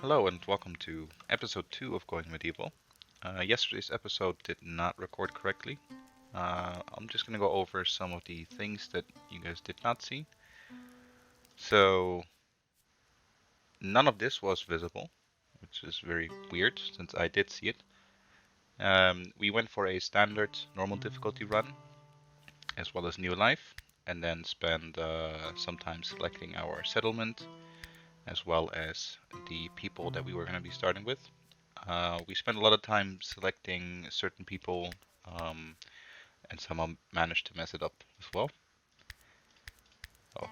Hello and welcome to episode 2 of Going Medieval. Yesterday's episode did not record correctly. I'm just going to go over some of the things that you guys did not see. So, none of this was visible, which is very weird since I did see it. We went for a standard normal difficulty run as well as new life, and then spent some time selecting our settlement as well as the people that we were going to be starting with. We spent a lot of time selecting certain people, um, and someone managed to mess it up as well. So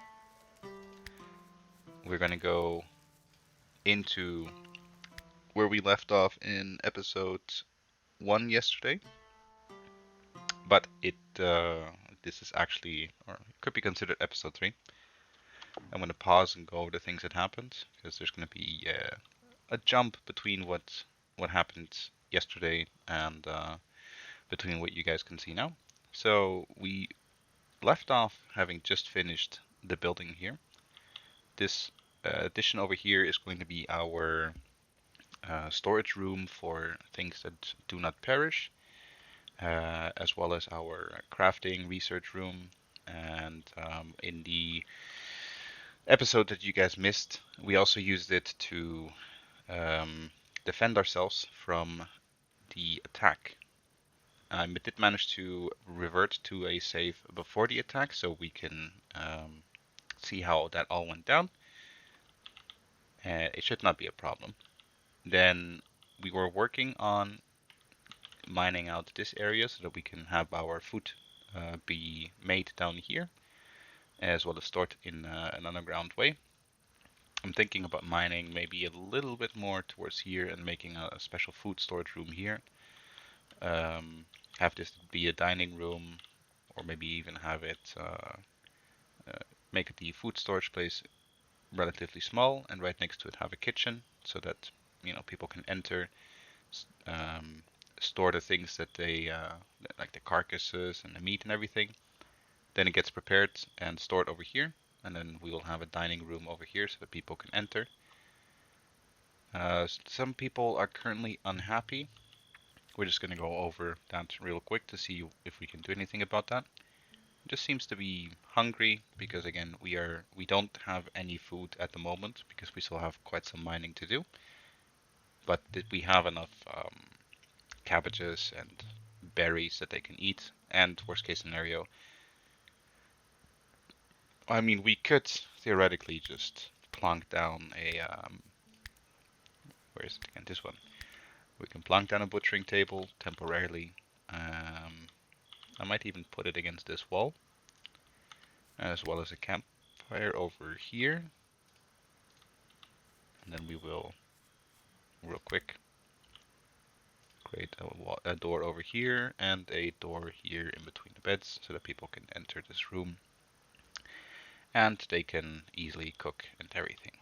we're gonna go into where we left off in episode 1 yesterday, but this is actually, or it could be considered episode 3. I'm gonna pause and go over the things that happened because there's gonna be a jump between what happened yesterday and between what you guys can see now. So we left off having just finished the building here. This addition over here is going to be our storage room for things that do not perish, as well as our crafting research room. And in the episode that you guys missed, we also used it to um, defend ourselves from the attack. I did manage to revert to a save before the attack, so we can see how that all went down. It should not be a problem. Then we were working on mining out this area so that we can have our food be made down here, as well as stored in an underground way. I'm thinking about mining maybe a little bit more towards here and making a special food storage room here. Have this be a dining room, or maybe even have it make the food storage place relatively small, and right next to it have a kitchen so that people can enter, um, store the things that they like the carcasses and the meat and everything. Then it gets prepared and stored over here, and then we will have a dining room over here so that people can enter. Some people are currently unhappy. We're just going to go over that real quick to see if we can do anything about that. It just seems to be hungry because again we don't have any food at the moment because we still have quite some mining to do. But we have enough cabbages and berries that they can eat. And worst case scenario, I mean, we could theoretically just plonk down a where is it again? This one. We can plonk down a butchering table temporarily. I might even put it against this wall, as well as a campfire over here. And then we will, real quick, create a door over here and a door here in between the beds so that people can enter this room and they can easily cook and everything.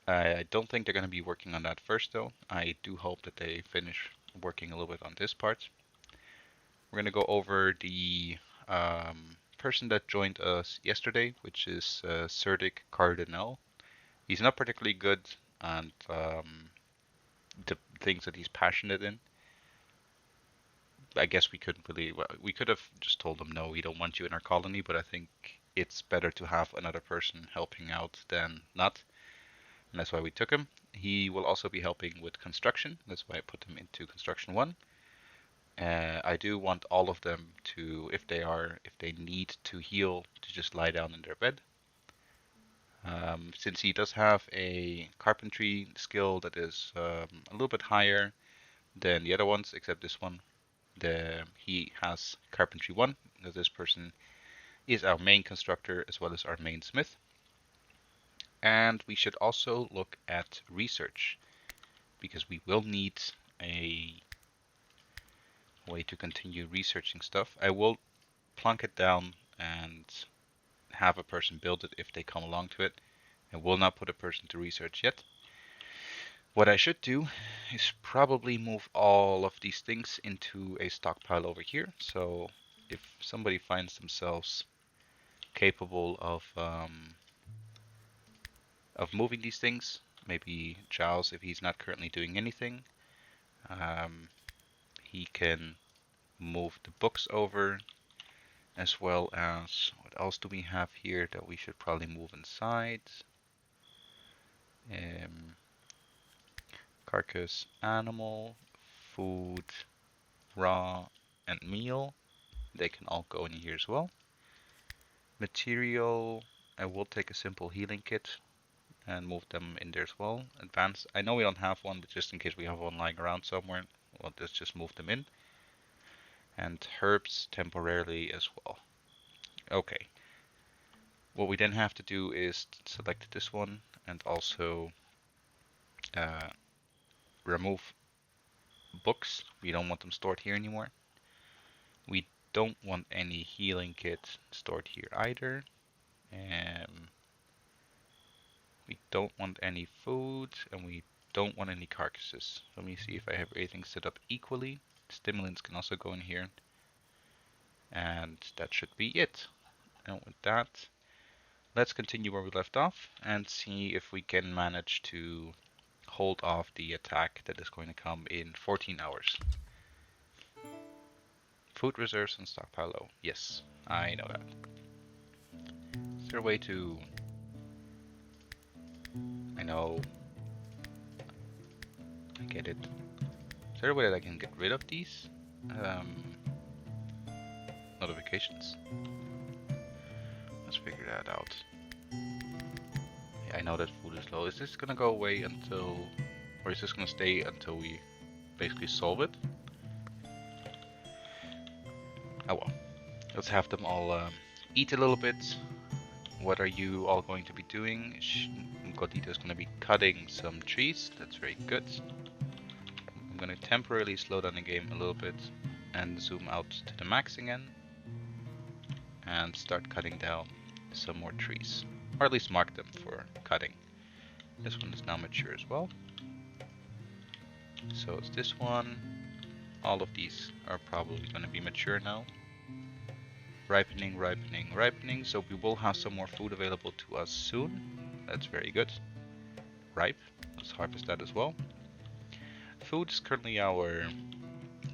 I don't think they're going to be working on that first though. I do hope that they finish working a little bit on this part. We're going to go over the person that joined us yesterday, which is Serdic Cardinal. He's not particularly good and the things that he's passionate in. I guess we couldn't really. Well, we could have just told him no, we don't want you in our colony. But I think it's better to have another person helping out than not, and that's why we took him. He will also be helping with construction. That's why I put him into construction 1. I do want all of them to, if they need to heal, to just lie down in their bed. Since he does have a carpentry skill that is a little bit higher than the other ones, except this one, he has carpentry 1. This person is our main constructor as well as our main smith. And we should also look at research because we will need a way to continue researching stuff. I will plunk it down and have a person build it if they come along to it. I will not put a person to research yet. What I should do is probably move all of these things into a stockpile over here. So if somebody finds themselves capable of moving these things, maybe Giles, if he's not currently doing anything, he can move the books over, as well as what else do we have here that we should probably move inside? Um, Carcass, animal, food, raw, and meal. They can all go in here as well. Material, I will take a simple healing kit and move them in there as well. Advanced, I know we don't have one, but just in case we have one lying around somewhere, we'll just move them in. And herbs temporarily as well. Okay. What we then have to do is select this one and also uh, remove books. We don't want them stored here anymore. We don't want any healing kits stored here either. We don't want any food, and we don't want any carcasses. Let me see if I have everything set up equally. Stimulants can also go in here. And that should be it. And with that, let's continue where we left off and see if we can manage to hold off the attack that is going to come in 14 hours. Food reserves and stockpile low. Yes, I know that. Is there a way to... I know. I get it. Is there a way that I can get rid of these notifications? Let's figure that out. Yeah, I know that food is low. Is this gonna go away until... Or is this gonna stay until we basically solve it? Oh well. Let's have them all eat a little bit. What are you all going to be doing? Godita is going to be cutting some trees. That's very good. I'm going to temporarily slow down the game a little bit and zoom out to the max again. And start cutting down some more trees. Or at least mark them for cutting. This one is now mature as well. So it's this one. All of these are probably going to be mature now. Ripening, ripening, ripening. So we will have some more food available to us soon. That's very good. Ripe. Let's harvest that as well. Food is currently our,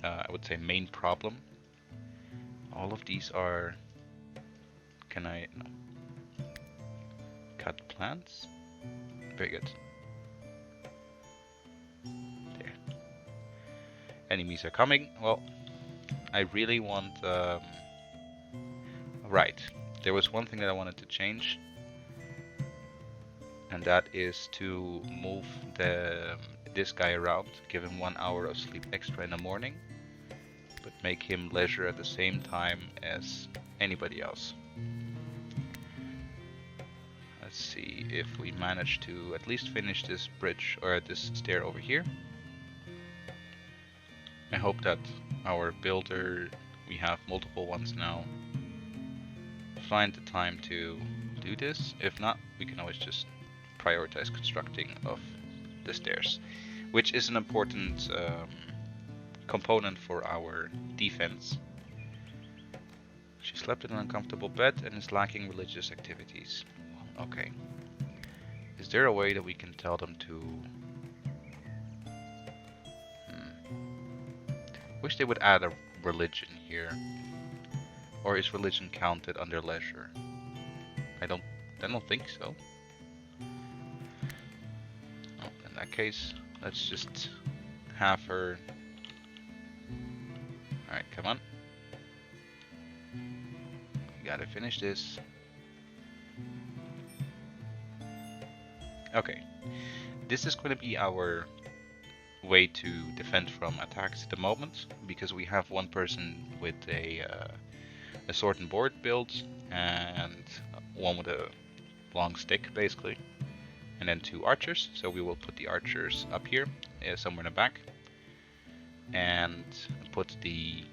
I would say, main problem. All of these are... Can I... No. Cut plants? Very good. There. Enemies are coming. Well, I really want... Right. There was one thing that I wanted to change. And that is to move this guy around, give him 1 hour of sleep extra in the morning, but make him leisure at the same time as anybody else. Let's see if we manage to at least finish this bridge, or this stair over here. I hope that our builder, we have multiple ones now, find the time to do this. If not, we can always just prioritize constructing of the stairs, which is an important component for our defense. She slept in an uncomfortable bed and is lacking religious activities. Okay. Is there a way that we can tell them to... Wish they would add a religion here. Or is religion counted under leisure? I don't think so. Oh, in that case, let's just have her... Alright, come on. We gotta finish this. Okay. This is going to be our way to defend from attacks at the moment, because we have one person with a sword and board build, and one with a long stick, basically, and then 2 archers. So we will put the archers up here, somewhere in the back, and put the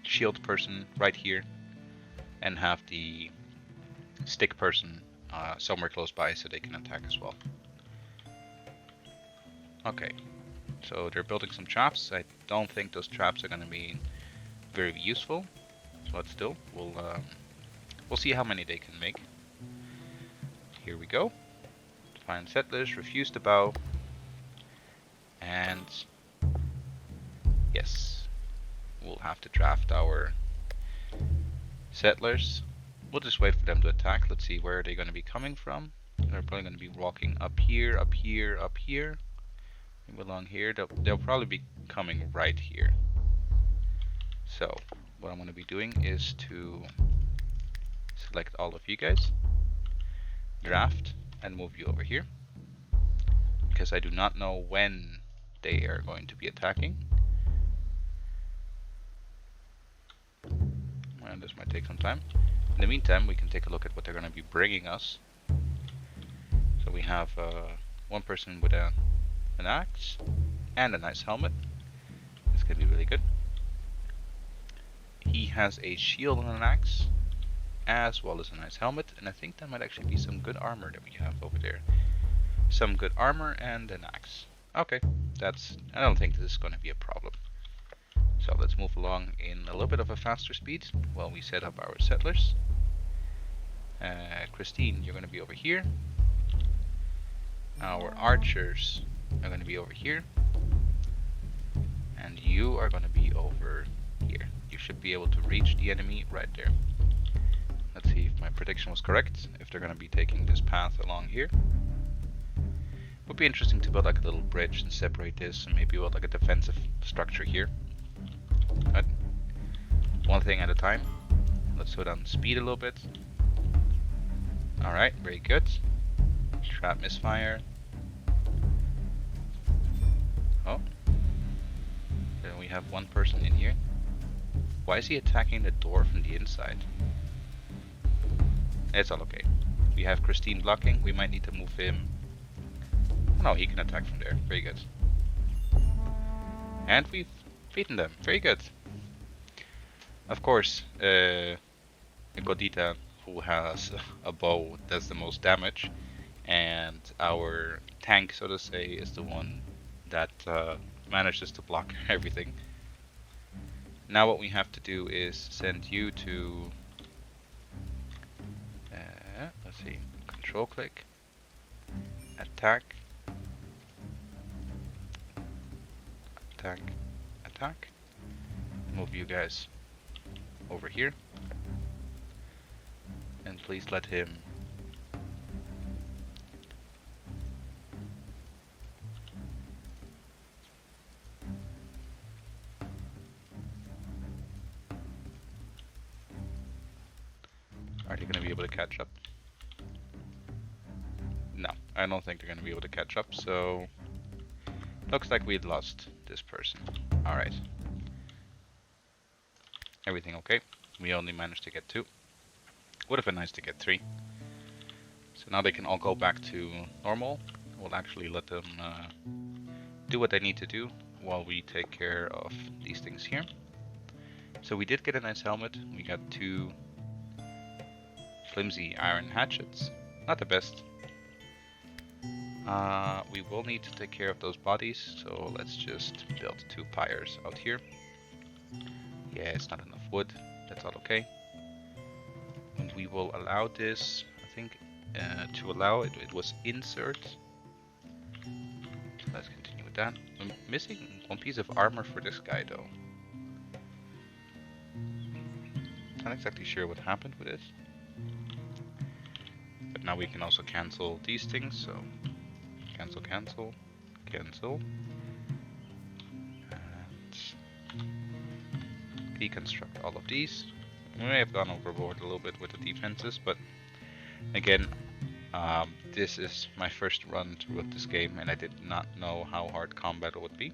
shield person right here, and have the stick person somewhere close by so they can attack as well. Okay, so they're building some traps. I don't think those traps are going to be very useful, but still, we'll see how many they can make. Here we go. Find settlers, refuse to bow, and yes, we'll have to draft our settlers. We'll just wait for them to attack. Let's see, where are they going to be coming from? They're probably going to be walking up here, up here, up here. Maybe along here. They'll probably be coming right here. So, what I'm going to be doing is to select all of you guys, draft, and move you over here. Because I do not know when they are going to be attacking. And this might take some time. In the meantime, we can take a look at what they're going to be bringing us. So we have one person with an axe and a nice helmet. This could be really good. He has a shield and an axe, as well as a nice helmet, and I think that might actually be some good armor that we have over there. Some good armor and an axe. Okay, I don't think this is going to be a problem. So let's move along in a little bit of a faster speed while we set up our settlers. Christine, you're going to be over here. Our archers are going to be over here. And you are going to be over here. You should be able to reach the enemy right there. Let's see if my prediction was correct. If they're going to be taking this path along here. Would be interesting to build like a little bridge and separate this, and maybe build like a defensive structure here. But one thing at a time. Let's slow down speed a little bit. Alright, very good. Trap misfire. Oh. Then we have one person in here. Why is he attacking the door from the inside? It's all okay. We have Christine blocking. We might need to move him. Oh, no, he can attack from there. Very good. And we've beaten them. Very good. Of course, Godita, who has a bow, does the most damage. And our tank, so to say, is the one that manages to block everything. Now what we have to do is send you to, let's see, control click, attack, attack, attack, move you guys over here, and please let him Are they going to be able to catch up? No, I don't think they're going to be able to catch up, so looks like we'd lost this person. Alright. Everything okay? We only managed to get 2. Would have been nice to get 3. So now they can all go back to normal. We'll actually let them do what they need to do while we take care of these things here. So we did get a nice helmet. We got 2 flimsy iron hatchets. Not the best. We will need to take care of those bodies, so let's just build 2 pyres out here. Yeah, it's not enough wood. That's all okay. And we will allow this, I think, to allow it, it was insert. So let's continue with that. I'm missing 1 piece of armor for this guy though. Not exactly sure what happened with it. But now we can also cancel these things, so cancel, cancel, cancel. And deconstruct all of these. We may have gone overboard a little bit with the defenses, but again, this is my first run through with this game, and I did not know how hard combat would be.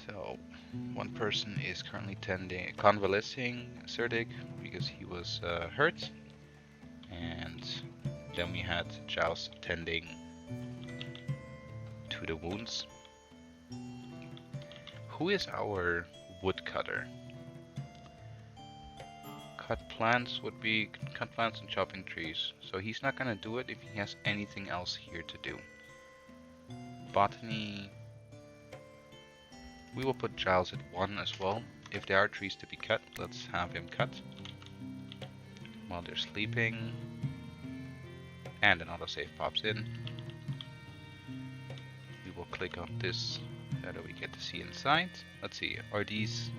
So, 1 person is currently convalescing Serdig because he was hurt, and then we had Joust tending to the wounds. Who is our woodcutter? Cut plants and chopping trees. So he's not gonna do it if he has anything else here to do. Botany. We will put Giles at 1 as well. If there are trees to be cut, let's have him cut while they're sleeping. and an autosave pops in. We will click on this so that we get to see inside. Let's see, are these...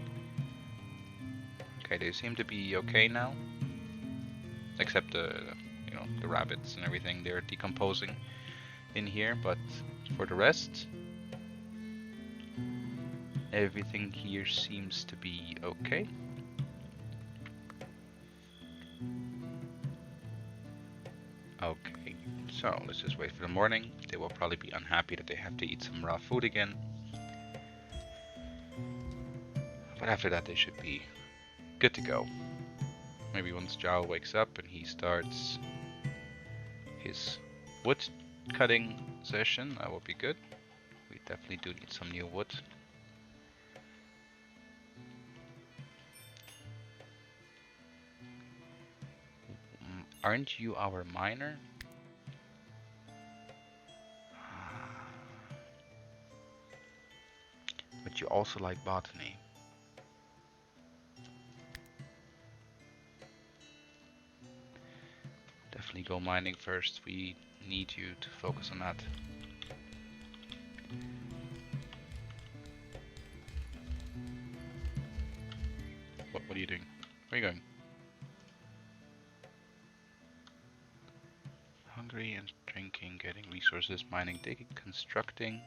Okay, they seem to be okay now. Except the rabbits and everything, they're decomposing in here, but for the rest, everything here seems to be okay. Okay, so let's just wait for the morning. They will probably be unhappy that they have to eat some raw food again. But after that, they should be good to go. Maybe once Jao wakes up and he starts his wood cutting session, that will be good. We definitely do need some new wood. Aren't you our miner? But you also like botany. Definitely go mining first. We need you to focus on that. What are you doing? Where are you going? Hungry and drinking, getting resources, mining, digging, constructing.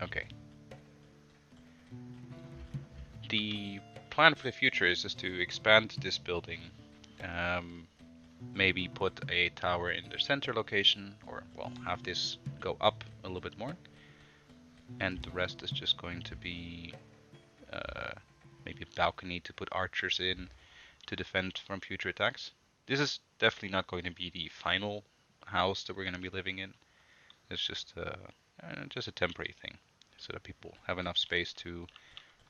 Okay. The plan for the future is just to expand this building. Maybe put a tower in the center location, or well, have this go up a little bit more. And the rest is just going to be maybe a balcony to put archers in to defend from future attacks. This is definitely not going to be the final house that we're going to be living in. It's just a temporary thing, so that people have enough space to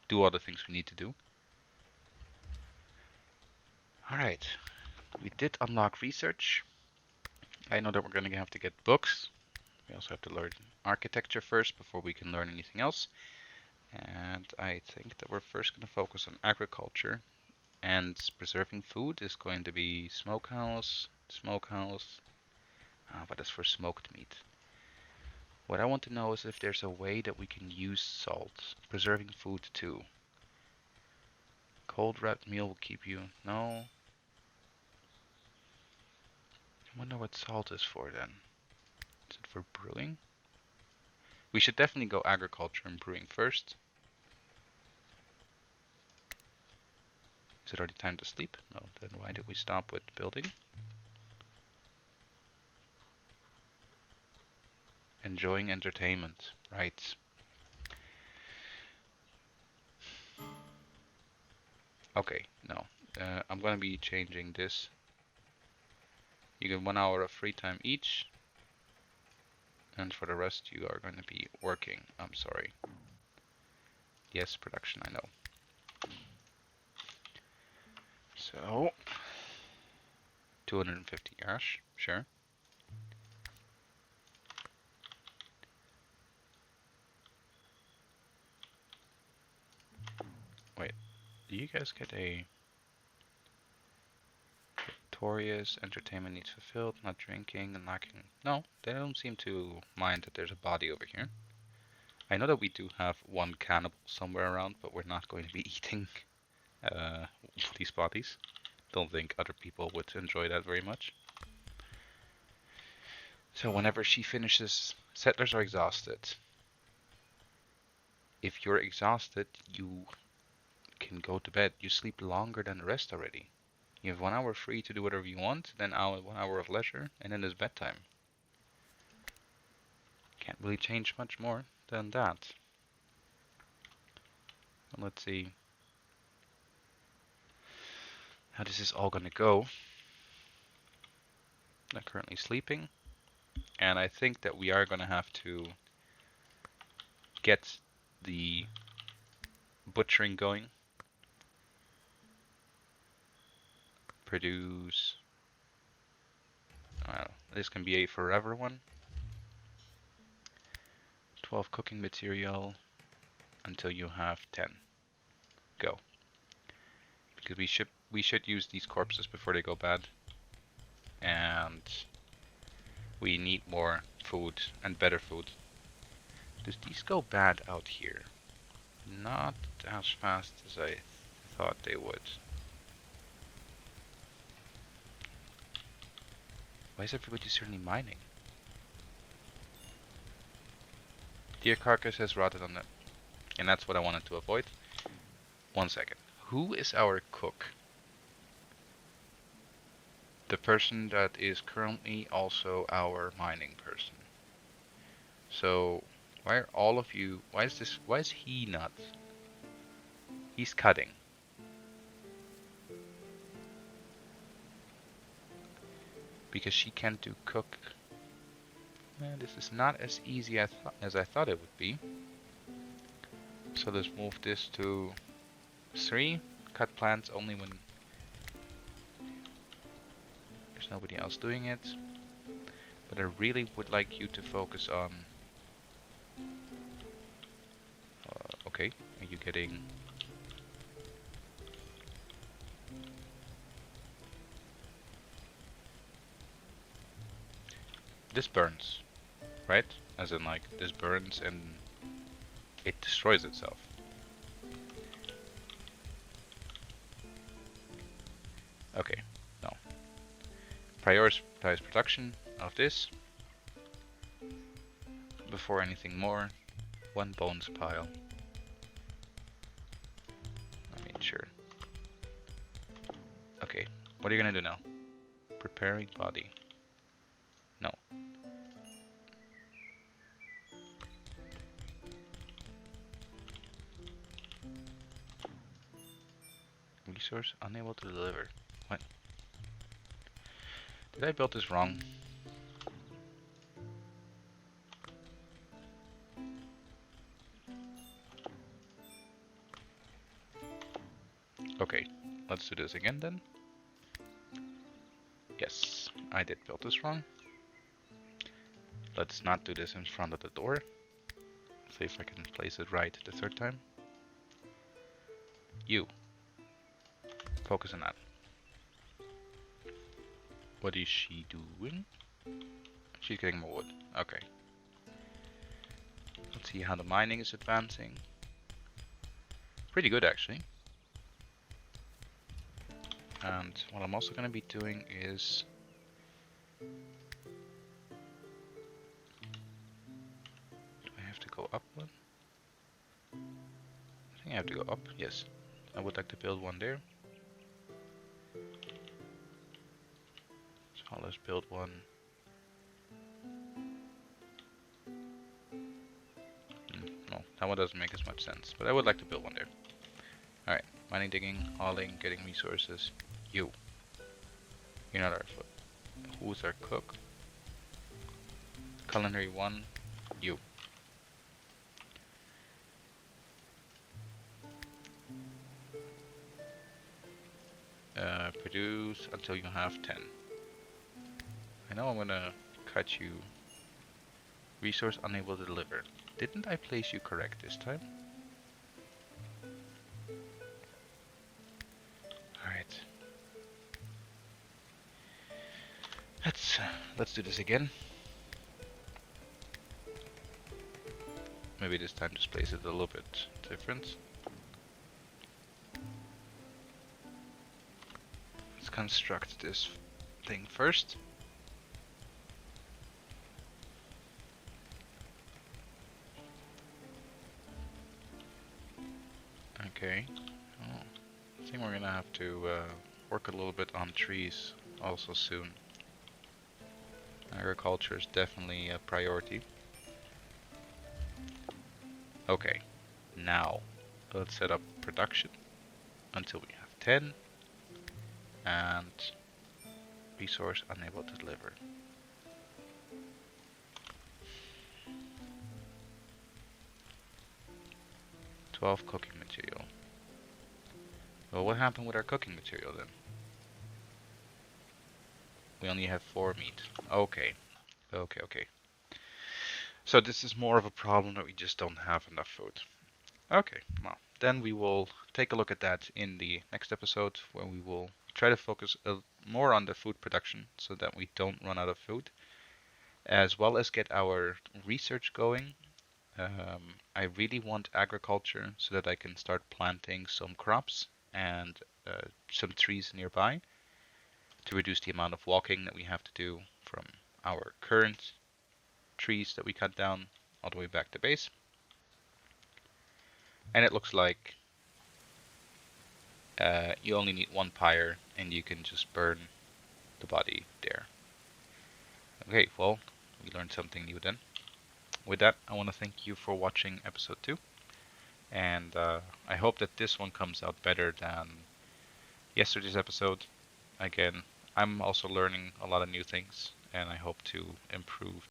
do all the things we need to do. Alright, we did unlock research. I know that we're going to have to get books. We also have to learn architecture first before we can learn anything else. And I think that we're first going to focus on agriculture. And preserving food is going to be smokehouse, but it's for smoked meat. What I want to know is if there's a way that we can use salt. Preserving food too. Cold wrapped meal will keep you... No. I wonder what salt is for then. Is it for brewing? We should definitely go agriculture and brewing first. Is it already time to sleep? No, then why did we stop with building? Enjoying entertainment, right. Okay, no. I'm gonna be changing this. You get 1 hour of free time each. And for the rest you are going to be working. I'm sorry. Yes, production, I know. So, 250 ash, sure. Wait, do you guys get a victorious entertainment needs fulfilled, not drinking and lacking? No, they don't seem to mind that there's a body over here. I know that we do have one cannibal somewhere around, but we're not going to be eating these bodies. Don't think other people would enjoy that very much. So whenever she finishes, settlers are exhausted. If you're exhausted, you can go to bed. You sleep longer than the rest already. You have 1 hour free to do whatever you want, then 1 hour of leisure, and then it's bedtime. Can't really change much more than that. Let's see how this is all gonna go. I'm currently sleeping, and I think that we are gonna have to get the butchering going. Produce... this can be a forever one. 12 cooking material until you have 10. Go. Because we should use these corpses before they go bad. and we need more food and better food. Do these go bad out here? Not as fast as I thought they would. Why is everybody certainly mining? Deer carcass has rotted on it, and that's what I wanted to avoid. 1 second. Who is our cook? The person that is currently also our mining person. So why are all of you? Why is he not? He's cutting. Because she can't do cook. Man, this is not as easy as I thought it would be. So let's move this to 3. Cut plants only when there's nobody else doing it. But I really would like you to focus on... okay, are you getting... This burns, right? As in, like, this burns and it destroys itself. Okay, no. Prioritize production of this before anything more. 1 bones pile. I mean, sure. Okay, what are you gonna do now? Preparing body. No. Resource unable to deliver. What? Did I build this wrong? Okay, let's do this again then. Yes, I did build this wrong. Let's not do this in front of the door. See if I can place it right the 3rd time. You. Focus on that. What is she doing? She's getting more wood. Okay. Let's see how the mining is advancing. Pretty good, actually. And what I'm also going to be doing is... do I have to go up one? I think I have to go up, yes. I would like to build one there. So let's build one. No, that one doesn't make as much sense, but I would like to build one there. Alright, mining, digging, hauling, getting resources. You. You're not our foot. Who's our cook? Culinary 1. You. Produce until you have 10. I know I'm gonna cut you. Resource unable to deliver. Didn't I place you correct this time? Alright. Let's do this again. Maybe this time just place it a little bit different. Let's construct this thing first. Okay. Oh, I think we're gonna have to work a little bit on trees also soon. Agriculture is definitely a priority. Okay, now let's set up production until we have 10 and resource unable to deliver. $12 cooking material. Well, what happened with our cooking material then? We only have 4 meat. Okay. Okay. So this is more of a problem that we just don't have enough food. Okay, well, then we will take a look at that in the next episode, where we will try to focus more on the food production so that we don't run out of food, as well as get our research going. I really want agriculture so that I can start planting some crops and some trees nearby to reduce the amount of walking that we have to do from our current trees that we cut down all the way back to base. And it looks like you only need one pyre and you can just burn the body there. Okay, well, we learned something new then. With that, I want to thank you for watching episode 2, and I hope that this one comes out better than yesterday's episode. Again, I'm also learning a lot of new things, and I hope to improve